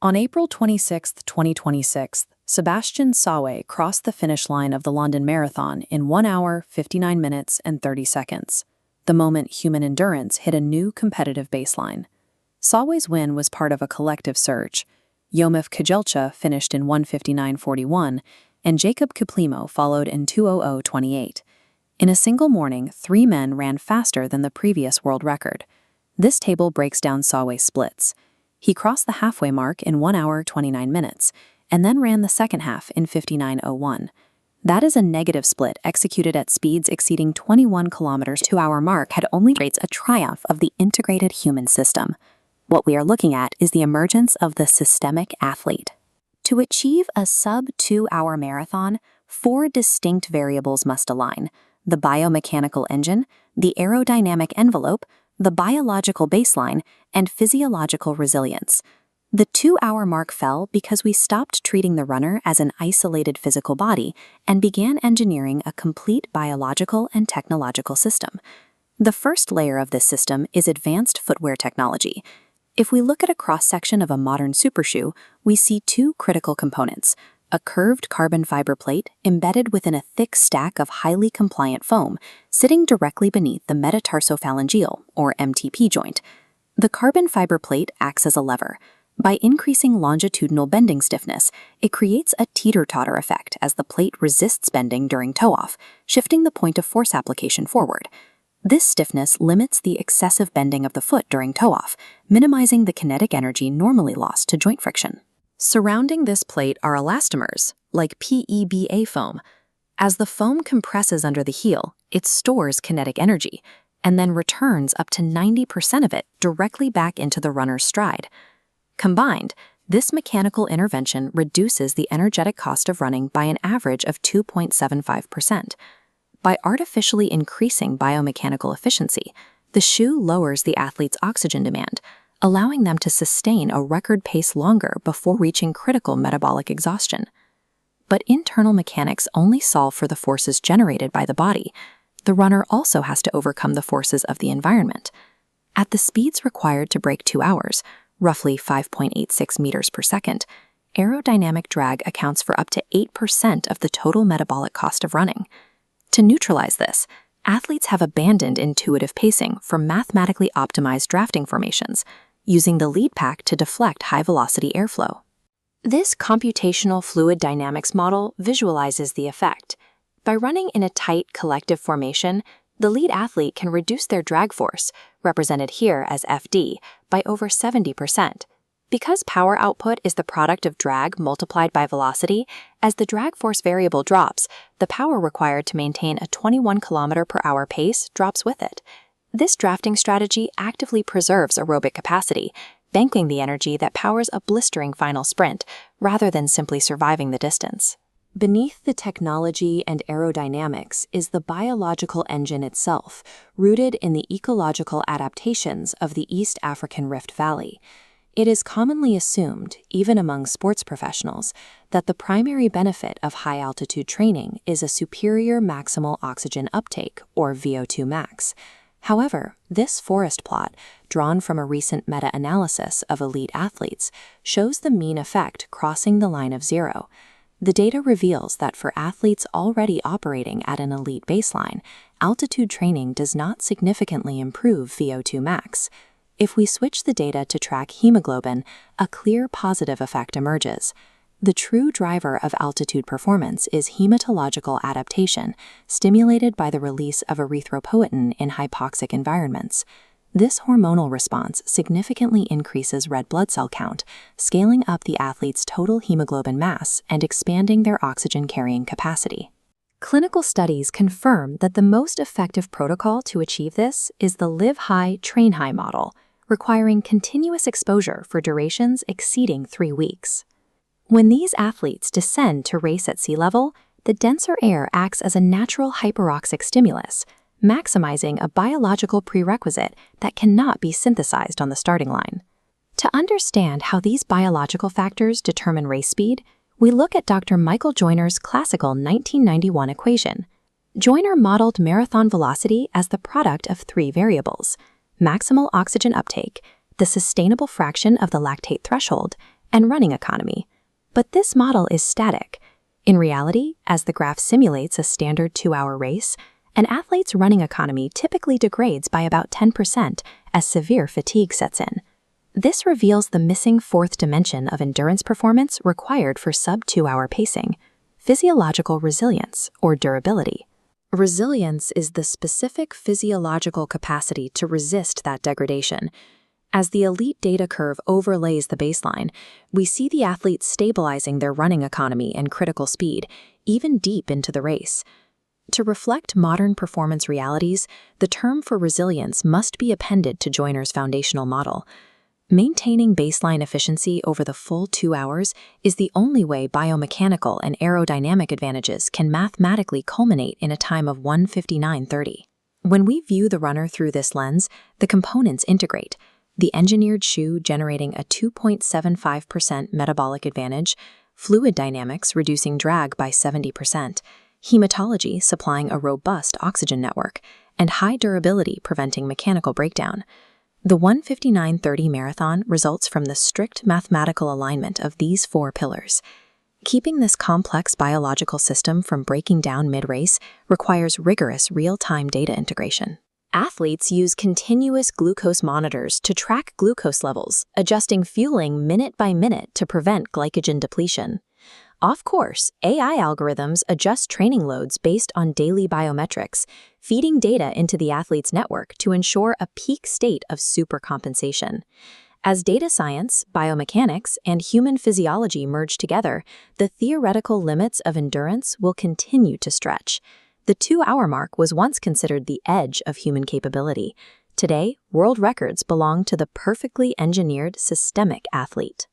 On April 26, 2026, Sabastian Sawe crossed the finish line of the London Marathon in 1 hour, 59 minutes, and 30 seconds, the moment human endurance hit a new competitive baseline. Sawe's win was part of a collective surge. Kotcha finished in 1:59:41, and Jacob Kiplimo followed in 2:00:28. In a single morning, 3 men ran faster than the previous world record. This table breaks down Sawe's splits. He crossed the halfway mark in 1 hour, 29 minutes, and then ran the second half in 59:01. That is a negative split executed at speeds exceeding 21 kilometers. 2-hour mark had only rates a triumph of the integrated human system. What we are looking at is the emergence of the systemic athlete. To achieve a sub-2-hour marathon, 4 distinct variables must align: the biomechanical engine, the aerodynamic envelope, the biological baseline, and physiological resilience. The 2-hour mark fell because we stopped treating the runner as an isolated physical body and began engineering a complete biological and technological system. The first layer of this system is Advanced Footwear Technology. If we look at a cross-section of a modern Supershoe, we see 2 critical components: a curved carbon fiber plate embedded within a thick stack of highly compliant foam, sitting directly beneath the metatarsophalangeal, or MTP joint. The carbon fiber plate acts as a lever. By increasing longitudinal bending stiffness, it creates a teeter-totter effect as the plate resists bending during toe-off, shifting the point of force application forward. This stiffness limits the excessive bending of the foot during toe-off, minimizing the kinetic energy normally lost to joint friction. Surrounding this plate are elastomers, like PEBA foam. As the foam compresses under the heel, it stores kinetic energy, and then returns up to 90% of it directly back into the runner's stride. Combined, this mechanical intervention reduces the energetic cost of running by an average of 2.75%. By artificially increasing biomechanical efficiency, the shoe lowers the athlete's oxygen demand, allowing them to sustain a record pace longer before reaching critical metabolic exhaustion. But internal mechanics only solve for the forces generated by the body. The runner also has to overcome the forces of the environment. At the speeds required to break 2 hours, roughly 5.86 meters per second, aerodynamic drag accounts for up to 8% of the total metabolic cost of running. To neutralize this, athletes have abandoned intuitive pacing for mathematically optimized drafting formations, using the lead pack to deflect high-velocity airflow. This computational fluid dynamics model visualizes the effect. By running in a tight collective formation, the lead athlete can reduce their drag force, represented here as FD, by over 70%. Because power output is the product of drag multiplied by velocity, as the drag force variable drops, the power required to maintain a 21 km/h pace drops with it. This drafting strategy actively preserves aerobic capacity, banking the energy that powers a blistering final sprint, rather than simply surviving the distance. Beneath the technology and aerodynamics is the biological engine itself, rooted in the ecological adaptations of the East African Rift Valley. It is commonly assumed, even among sports professionals, that the primary benefit of high-altitude training is a superior maximal oxygen uptake, or VO2 max. However, this forest plot, drawn from a recent meta-analysis of elite athletes, shows the mean effect crossing the line of zero. The data reveals that for athletes already operating at an elite baseline, altitude training does not significantly improve VO2 max. If we switch the data to track hemoglobin, a clear positive effect emerges. The true driver of altitude performance is hematological adaptation, stimulated by the release of erythropoietin in hypoxic environments. This hormonal response significantly increases red blood cell count, scaling up the athlete's total hemoglobin mass and expanding their oxygen-carrying capacity. Clinical studies confirm that the most effective protocol to achieve this is the Live High, Train High model, requiring continuous exposure for durations exceeding 3 weeks. When these athletes descend to race at sea level, the denser air acts as a natural hyperoxic stimulus, maximizing a biological prerequisite that cannot be synthesized on the starting line. To understand how these biological factors determine race speed, we look at Dr. Michael Joyner's classical 1991 equation. Joyner modeled marathon velocity as the product of 3 variables: maximal oxygen uptake, the sustainable fraction of the lactate threshold, and running economy. But this model is static. In reality, as the graph simulates a standard 2-hour race, an athlete's running economy typically degrades by about 10% as severe fatigue sets in. This reveals the missing fourth dimension of endurance performance required for sub-2-hour pacing: physiological resilience, or durability. Resilience is the specific physiological capacity to resist that degradation. As the elite data curve overlays the baseline, we see the athletes stabilizing their running economy and critical speed, even deep into the race. To reflect modern performance realities, the term for resilience must be appended to Joyner's foundational model. Maintaining baseline efficiency over the full 2 hours is the only way biomechanical and aerodynamic advantages can mathematically culminate in a time of 1:59:30. When we view the runner through this lens, the components integrate: the engineered shoe generating a 2.75% metabolic advantage, fluid dynamics reducing drag by 70%, hematology supplying a robust oxygen network, and high durability preventing mechanical breakdown. The 1:59:30 marathon results from the strict mathematical alignment of these 4 pillars. Keeping this complex biological system from breaking down mid-race requires rigorous real-time data integration. Athletes use continuous glucose monitors to track glucose levels, adjusting fueling minute by minute to prevent glycogen depletion. Off course, AI algorithms adjust training loads based on daily biometrics, feeding data into the athlete's network to ensure a peak state of supercompensation. As data science, biomechanics, and human physiology merge together, the theoretical limits of endurance will continue to stretch. The 2-hour mark was once considered the edge of human capability. Today, world records belong to the perfectly engineered systemic athlete.